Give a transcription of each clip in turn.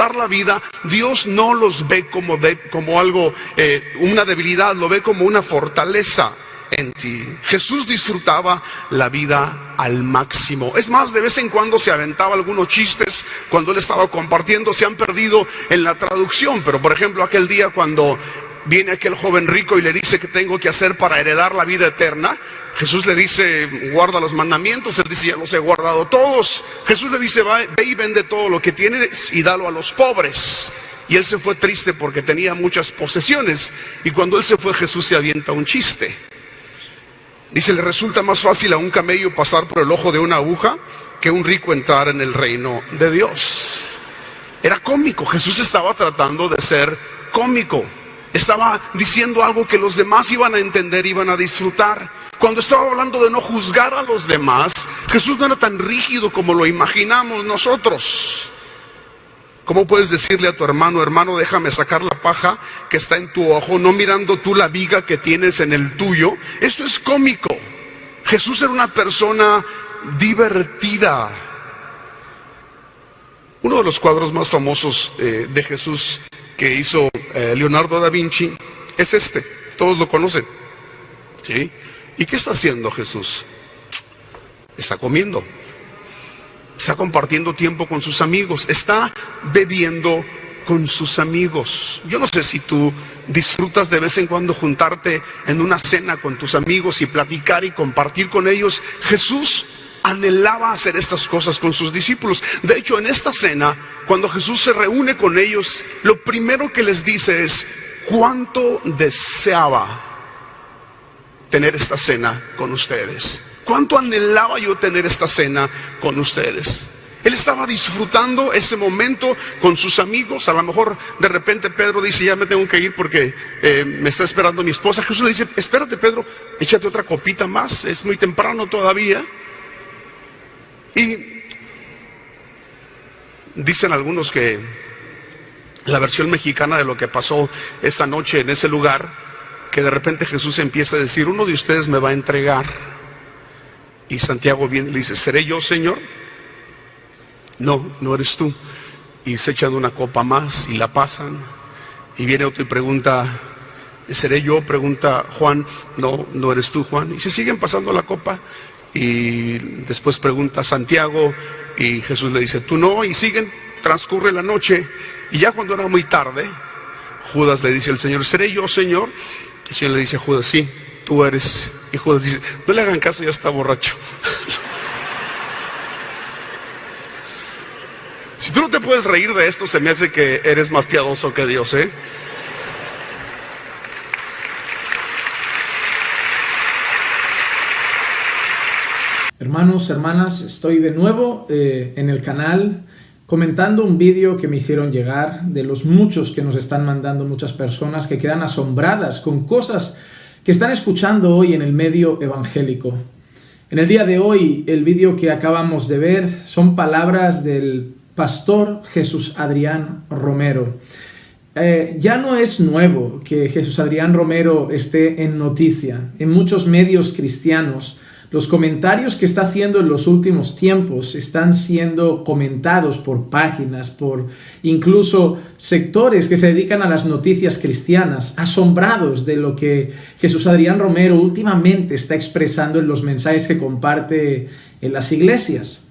disfrutar la vida, Dios no los ve como algo, una debilidad, lo ve como una fortaleza en ti. Jesús disfrutaba la vida al máximo. Es más, de vez en cuando se aventaba algunos chistes cuando él estaba compartiendo. Se han perdido en la traducción, pero por ejemplo aquel día cuando viene aquel joven rico y le dice qué tengo que hacer para heredar la vida eterna, Jesús le dice, guarda los mandamientos. Él dice, ya los he guardado todos. Jesús le dice, ve y vende todo lo que tienes y dalo a los pobres. Y él se fue triste porque tenía muchas posesiones. Y cuando él se fue, Jesús se avienta un chiste. Dice, le resulta más fácil a un camello pasar por el ojo de una aguja que un rico entrar en el reino de Dios. Era cómico. Jesús estaba tratando de ser cómico. Estaba diciendo algo que los demás iban a entender, iban a disfrutar. Cuando estaba hablando de no juzgar a los demás, Jesús no era tan rígido como lo imaginamos nosotros. ¿Cómo puedes decirle a tu hermano, hermano, déjame sacar la paja que está en tu ojo, no mirando tú la viga que tienes en el tuyo? Esto es cómico. Jesús era una persona divertida. Uno de los cuadros más famosos de Jesús que hizo Leonardo da Vinci es este. Todos lo conocen, ¿sí? ¿Y qué está haciendo Jesús? Está comiendo. Está compartiendo tiempo con sus amigos. Está bebiendo con sus amigos. Yo no sé si tú disfrutas de vez en cuando juntarte en una cena con tus amigos y platicar y compartir con ellos. Jesús anhelaba hacer estas cosas con sus discípulos. De hecho, en esta cena, cuando Jesús se reúne con ellos, lo primero que les dice es, ¿cuánto deseaba tener esta cena con ustedes? ¿Cuánto anhelaba yo tener esta cena con ustedes? Él estaba disfrutando ese momento con sus amigos. A lo mejor de repente Pedro dice, ya me tengo que ir porque me está esperando mi esposa. Jesús le dice, espérate Pedro, échate otra copita más, es muy temprano todavía. Y dicen algunos que la versión mexicana de lo que pasó esa noche en ese lugar, que de repente Jesús empieza a decir, uno de ustedes me va a entregar. Y Santiago viene y le dice, ¿seré yo, Señor? No, no eres tú. Y se echan una copa más y la pasan. Y viene otro y pregunta, ¿seré yo? Pregunta Juan. No, no eres tú, Juan. Y se siguen pasando la copa. Y después pregunta Santiago y Jesús le dice, tú no. Y siguen, transcurre la noche. Y ya cuando era muy tarde, Judas le dice al Señor, ¿seré yo, Señor? El Señor le dice a Judas, sí, tú eres. Y Judas dice, no le hagan caso, ya está borracho. Si tú no te puedes reír de esto, se me hace que eres más piadoso que Dios, ¿eh? Hermanos, hermanas, estoy de nuevo en el canal comentando un vídeo que me hicieron llegar, de los muchos que nos están mandando muchas personas que quedan asombradas con cosas que están escuchando hoy en el medio evangélico. En el día de hoy, el vídeo que acabamos de ver son palabras del pastor Jesús Adrián Romero. Ya no es nuevo que Jesús Adrián Romero esté en noticia. En muchos medios cristianos, los comentarios que está haciendo en los últimos tiempos están siendo comentados por páginas, por incluso sectores que se dedican a las noticias cristianas, asombrados de lo que Jesús Adrián Romero últimamente está expresando en los mensajes que comparte en las iglesias.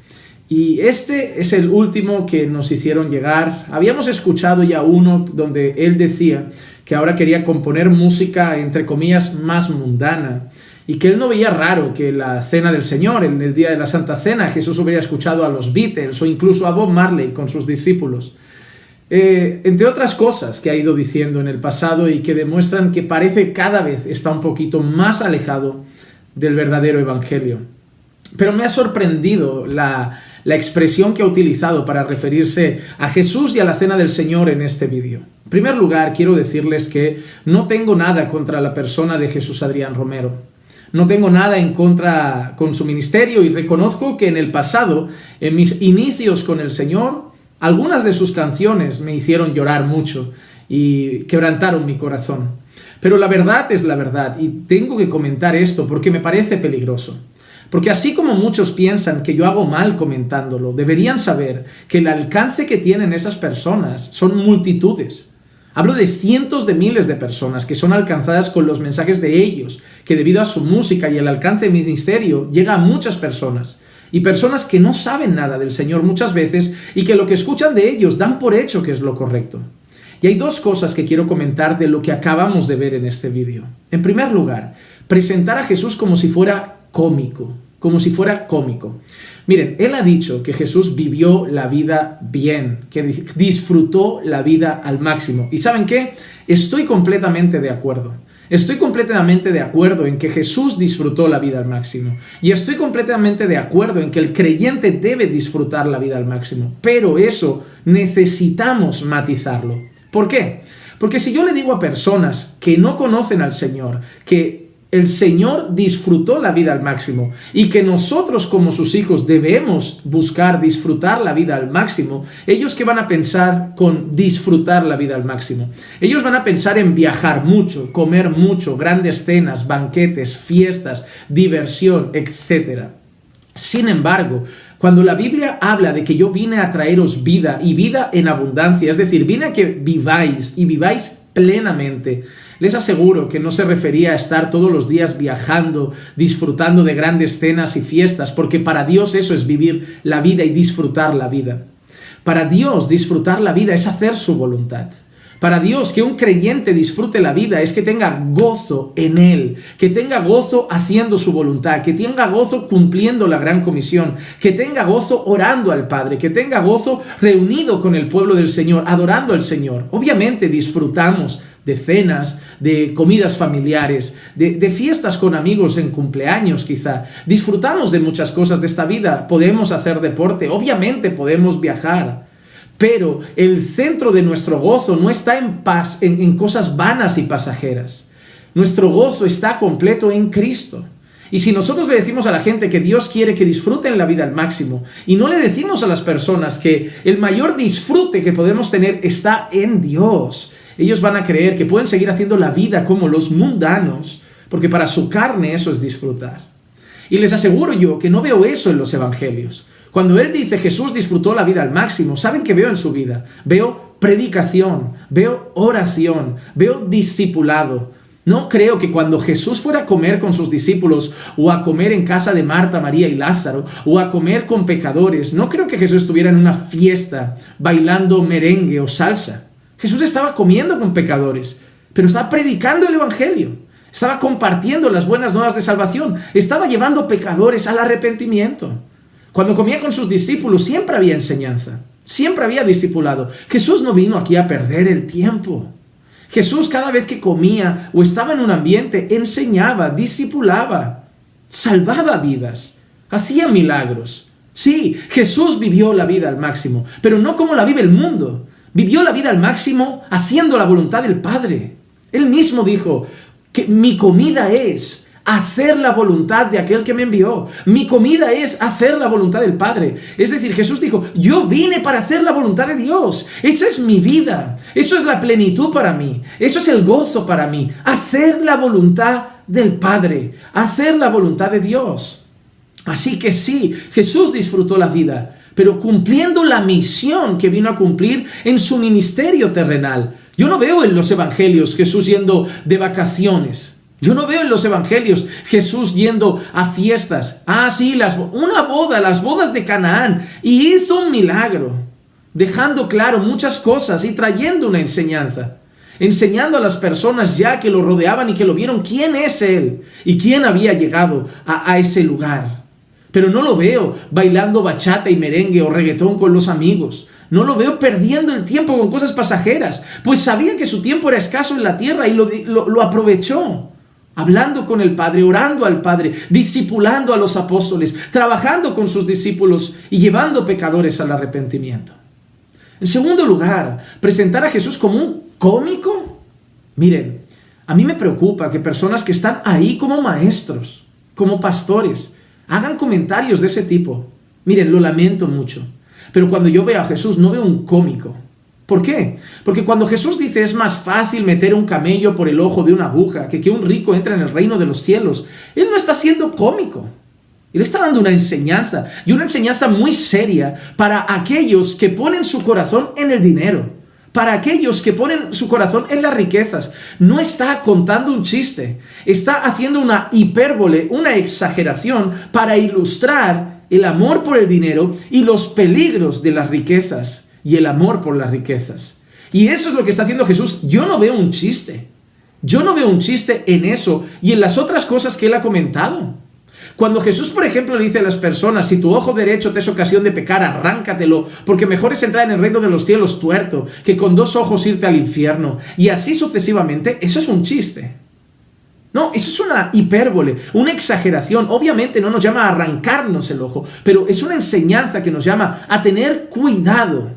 Y este es el último que nos hicieron llegar. Habíamos escuchado ya uno donde él decía que ahora quería componer música, entre comillas, más mundana, y que él no veía raro que la cena del Señor, en el día de la Santa Cena, Jesús hubiera escuchado a los Beatles o incluso a Bob Marley con sus discípulos. Entre otras cosas que ha ido diciendo en el pasado y que demuestran que parece cada vez está un poquito más alejado del verdadero evangelio. Pero me ha sorprendido la expresión que ha utilizado para referirse a Jesús y a la cena del Señor en este vídeo. En primer lugar, quiero decirles que no tengo nada contra la persona de Jesús Adrián Romero. No tengo nada en contra con su ministerio y reconozco que en el pasado, en mis inicios con el Señor, algunas de sus canciones me hicieron llorar mucho y quebrantaron mi corazón. Pero la verdad es la verdad y tengo que comentar esto porque me parece peligroso. Porque así como muchos piensan que yo hago mal comentándolo, deberían saber que el alcance que tienen esas personas son multitudes. Hablo de cientos de miles de personas que son alcanzadas con los mensajes de ellos, que debido a su música y el alcance de mi ministerio llega a muchas personas. Y personas que no saben nada del Señor muchas veces y que lo que escuchan de ellos dan por hecho que es lo correcto. Y hay dos cosas que quiero comentar de lo que acabamos de ver en este vídeo. En primer lugar, presentar a Jesús como si fuera cómico. Miren, él ha dicho que Jesús vivió la vida bien, que disfrutó la vida al máximo. ¿Y saben qué? Estoy completamente de acuerdo. Estoy completamente de acuerdo en que Jesús disfrutó la vida al máximo. Y estoy completamente de acuerdo en que el creyente debe disfrutar la vida al máximo. Pero eso necesitamos matizarlo. ¿Por qué? Porque si yo le digo a personas que no conocen al Señor, que el Señor disfrutó la vida al máximo y que nosotros como sus hijos debemos buscar disfrutar la vida al máximo, ellos ¿qué van a pensar con disfrutar la vida al máximo? Ellos van a pensar en viajar mucho, comer mucho, grandes cenas, banquetes, fiestas, diversión, etc. Sin embargo, cuando la Biblia habla de que yo vine a traeros vida y vida en abundancia, es decir, vine a que viváis y viváis plenamente, les aseguro que no se refería a estar todos los días viajando, disfrutando de grandes cenas y fiestas, porque para Dios eso es vivir la vida y disfrutar la vida. Para Dios disfrutar la vida es hacer su voluntad. Para Dios, que un creyente disfrute la vida es que tenga gozo en Él, que tenga gozo haciendo su voluntad, que tenga gozo cumpliendo la gran comisión, que tenga gozo orando al Padre, que tenga gozo reunido con el pueblo del Señor, adorando al Señor. Obviamente disfrutamos de cenas, de comidas familiares, de fiestas con amigos en cumpleaños quizá. Disfrutamos de muchas cosas de esta vida. Podemos hacer deporte, obviamente podemos viajar. Pero el centro de nuestro gozo no está en cosas vanas y pasajeras. Nuestro gozo está completo en Cristo. Y si nosotros le decimos a la gente que Dios quiere que disfruten la vida al máximo, y no le decimos a las personas que el mayor disfrute que podemos tener está en Dios, ellos van a creer que pueden seguir haciendo la vida como los mundanos, porque para su carne eso es disfrutar. Y les aseguro yo que no veo eso en los evangelios. Cuando él dice Jesús disfrutó la vida al máximo, ¿saben qué veo en su vida? Veo predicación, veo oración, veo discipulado. No creo que cuando Jesús fuera a comer con sus discípulos o a comer en casa de Marta, María y Lázaro o a comer con pecadores, no creo que Jesús estuviera en una fiesta bailando merengue o salsa. Jesús estaba comiendo con pecadores, pero estaba predicando el evangelio, estaba compartiendo las buenas nuevas de salvación, estaba llevando pecadores al arrepentimiento. Cuando comía con sus discípulos siempre había enseñanza, siempre había discipulado. Jesús no vino aquí a perder el tiempo. Jesús cada vez que comía o estaba en un ambiente enseñaba, discipulaba, salvaba vidas, hacía milagros. Sí, Jesús vivió la vida al máximo, pero no como la vive el mundo. Vivió la vida al máximo haciendo la voluntad del Padre. Él mismo dijo que mi comida es hacer la voluntad de aquel que me envió. Mi comida es hacer la voluntad del Padre. Es decir, Jesús dijo, yo vine para hacer la voluntad de Dios. Esa es mi vida. Eso es la plenitud para mí. Eso es el gozo para mí. Hacer la voluntad del Padre. Hacer la voluntad de Dios. Así que sí, Jesús disfrutó la vida, pero cumpliendo la misión que vino a cumplir en su ministerio terrenal. Yo no veo en los evangelios Jesús yendo de vacaciones. Yo no veo en los evangelios Jesús yendo a fiestas. Sí, una boda, las bodas de Canaán. Y hizo un milagro, dejando claro muchas cosas y trayendo una enseñanza. Enseñando a las personas ya que lo rodeaban y que lo vieron quién es Él y quién había llegado a ese lugar. Pero no lo veo bailando bachata y merengue o reggaetón con los amigos. No lo veo perdiendo el tiempo con cosas pasajeras, pues sabía que su tiempo era escaso en la tierra y lo aprovechó. Hablando con el Padre, orando al Padre, discipulando a los apóstoles, trabajando con sus discípulos y llevando pecadores al arrepentimiento. En segundo lugar, presentar a Jesús como un cómico. Miren, a mí me preocupa que personas que están ahí como maestros, como pastores, hagan comentarios de ese tipo. Miren, lo lamento mucho, pero cuando yo veo a Jesús no veo un cómico. ¿Por qué? Porque cuando Jesús dice es más fácil meter un camello por el ojo de una aguja que un rico entre en el reino de los cielos, Él no está siendo cómico. Él está dando una enseñanza, y una enseñanza muy seria para aquellos que ponen su corazón en el dinero, para aquellos que ponen su corazón en las riquezas. No está contando un chiste, está haciendo una hipérbole, una exageración para ilustrar el amor por el dinero y los peligros de las riquezas y el amor por las riquezas. Y eso es lo que está haciendo Jesús. Yo no veo un chiste. Yo no veo un chiste en eso y en las otras cosas que Él ha comentado. Cuando Jesús, por ejemplo, le dice a las personas, si tu ojo derecho te es ocasión de pecar, arráncatelo, porque mejor es entrar en el reino de los cielos tuerto, que con 2 ojos irte al infierno, y así sucesivamente, eso es un chiste. No, eso es una hipérbole, una exageración. Obviamente no nos llama a arrancarnos el ojo, pero es una enseñanza que nos llama a tener cuidado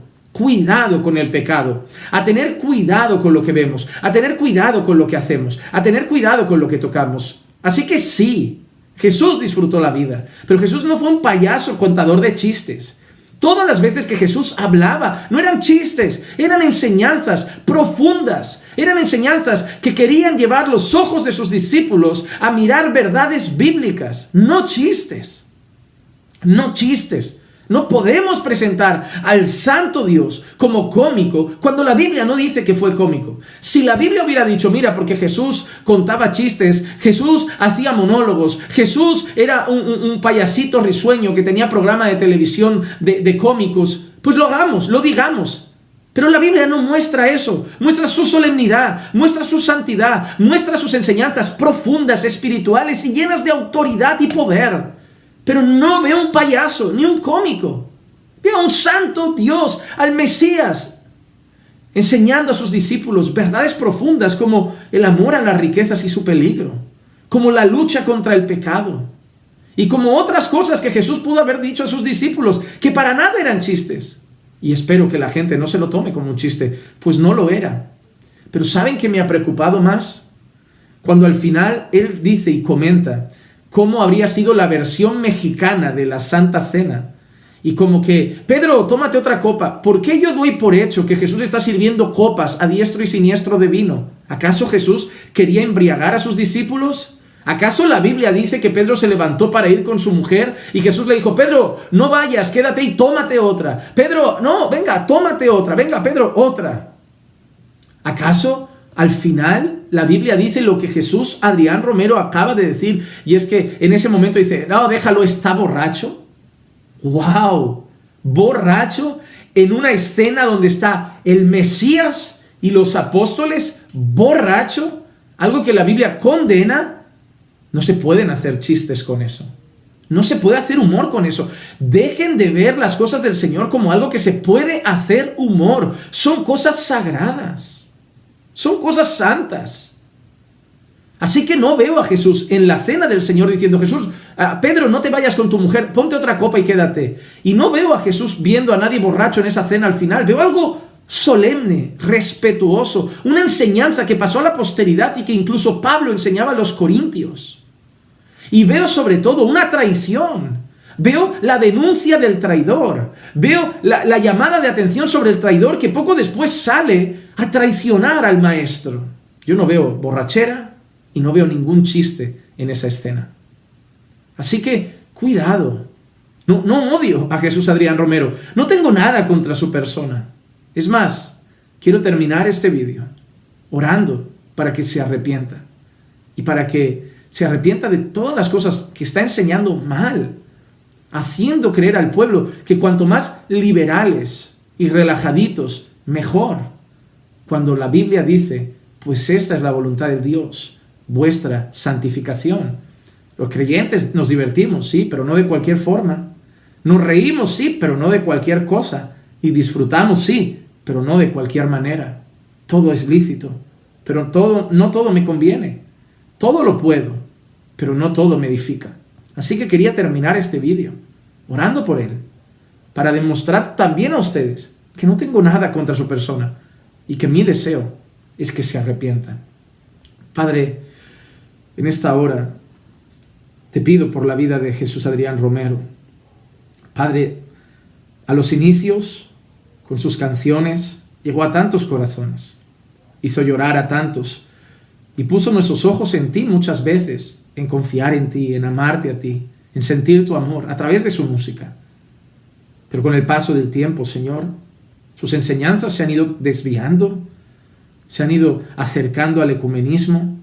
con el pecado, a tener cuidado con lo que vemos, a tener cuidado con lo que hacemos, a tener cuidado con lo que tocamos. Así que sí, Jesús disfrutó la vida, pero Jesús no fue un payaso contador de chistes. Todas las veces que Jesús hablaba, no eran chistes, eran enseñanzas profundas, eran enseñanzas que querían llevar los ojos de sus discípulos a mirar verdades bíblicas, no chistes, no chistes. No podemos presentar al santo Dios como cómico cuando la Biblia no dice que fue cómico. Si la Biblia hubiera dicho, mira, porque Jesús contaba chistes, Jesús hacía monólogos, Jesús era un payasito risueño que tenía programa de televisión de cómicos, pues lo hagamos, lo digamos. Pero la Biblia no muestra eso, muestra su solemnidad, muestra su santidad, muestra sus enseñanzas profundas, espirituales y llenas de autoridad y poder. Pero no veo un payaso, ni un cómico. Veo a un santo Dios, al Mesías, enseñando a sus discípulos verdades profundas como el amor a las riquezas y su peligro, como la lucha contra el pecado, y como otras cosas que Jesús pudo haber dicho a sus discípulos, que para nada eran chistes. Y espero que la gente no se lo tome como un chiste, pues no lo era. Pero ¿saben qué me ha preocupado más? Cuando al final Él dice y comenta cómo habría sido la versión mexicana de la Santa Cena. Y como que, Pedro, tómate otra copa. ¿Por qué yo doy por hecho que Jesús está sirviendo copas a diestro y siniestro de vino? ¿Acaso Jesús quería embriagar a sus discípulos? ¿Acaso la Biblia dice que Pedro se levantó para ir con su mujer y Jesús le dijo, Pedro, no vayas, quédate y tómate otra? Pedro, no, venga, tómate otra. Venga, Pedro, otra. ¿Acaso al final la Biblia dice lo que Jesús Adrián Romero acaba de decir? Y es que en ese momento dice, no, déjalo, está borracho. ¡Wow! Borracho en una escena donde está el Mesías y los apóstoles, borracho, algo que la Biblia condena. No se pueden hacer chistes con eso. No se puede hacer humor con eso. Dejen de ver las cosas del Señor como algo que se puede hacer humor. Son cosas sagradas. Son cosas santas. Así que no veo a Jesús en la cena del Señor diciendo, Jesús, Pedro, no te vayas con tu mujer, ponte otra copa y quédate. Y no veo a Jesús viendo a nadie borracho en esa cena al final. Veo algo solemne, respetuoso, una enseñanza que pasó a la posteridad y que incluso Pablo enseñaba a los corintios. Y veo sobre todo una traición. Veo la denuncia del traidor. Veo la llamada de atención sobre el traidor que poco después sale a traicionar al maestro. Yo no veo borrachera y no veo ningún chiste en esa escena. Así que, cuidado. No odio a Jesús Adrián Romero. No tengo nada contra su persona. Es más, quiero terminar este vídeo orando para que se arrepienta. Y para que se arrepienta de todas las cosas que está enseñando mal, haciendo creer al pueblo que cuanto más liberales y relajaditos, mejor. Cuando la Biblia dice, pues esta es la voluntad de Dios, vuestra santificación. Los creyentes nos divertimos, sí, pero no de cualquier forma. Nos reímos, sí, pero no de cualquier cosa. Y disfrutamos, sí, pero no de cualquier manera. Todo es lícito, pero no todo me conviene. Todo lo puedo, pero no todo me edifica. Así que quería terminar este vídeo orando por él, para demostrar también a ustedes que no tengo nada contra su persona y que mi deseo es que se arrepientan. Padre, en esta hora te pido por la vida de Jesús Adrián Romero. Padre, a los inicios, con sus canciones, llegó a tantos corazones, hizo llorar a tantos y puso nuestros ojos en ti muchas veces, en confiar en ti, en amarte a ti, en sentir tu amor a través de su música. Pero con el paso del tiempo, Señor, sus enseñanzas se han ido desviando, se han ido acercando al ecumenismo,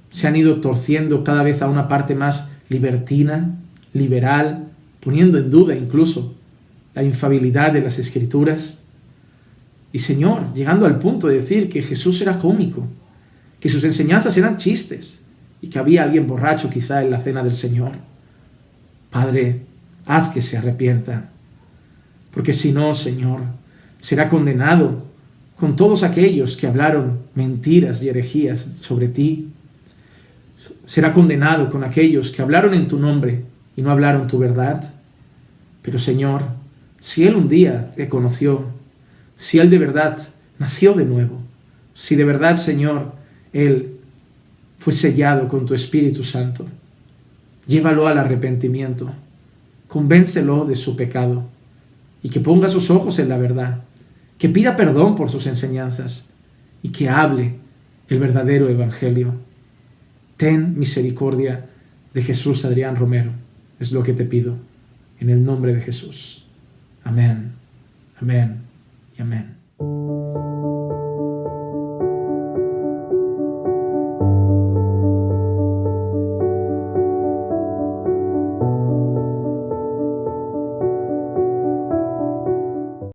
se han ido torciendo cada vez a una parte más libertina, liberal, poniendo en duda incluso la infalibilidad de las Escrituras. Y Señor, llegando al punto de decir que Jesús era cómico, que sus enseñanzas eran chistes y que había alguien borracho quizá en la cena del Señor. Padre, haz que se arrepienta, porque si no, Señor, será condenado con todos aquellos que hablaron mentiras y herejías sobre ti. Será condenado con aquellos que hablaron en tu nombre y no hablaron tu verdad. Pero Señor, si Él un día te conoció, si Él de verdad nació de nuevo, si de verdad, Señor, Él fue sellado con tu Espíritu Santo, llévalo al arrepentimiento, convéncelo de su pecado y que ponga sus ojos en la verdad, que pida perdón por sus enseñanzas y que hable el verdadero evangelio. Ten misericordia de Jesús Adrián Romero, es lo que te pido, en el nombre de Jesús. Amén, amén y amén.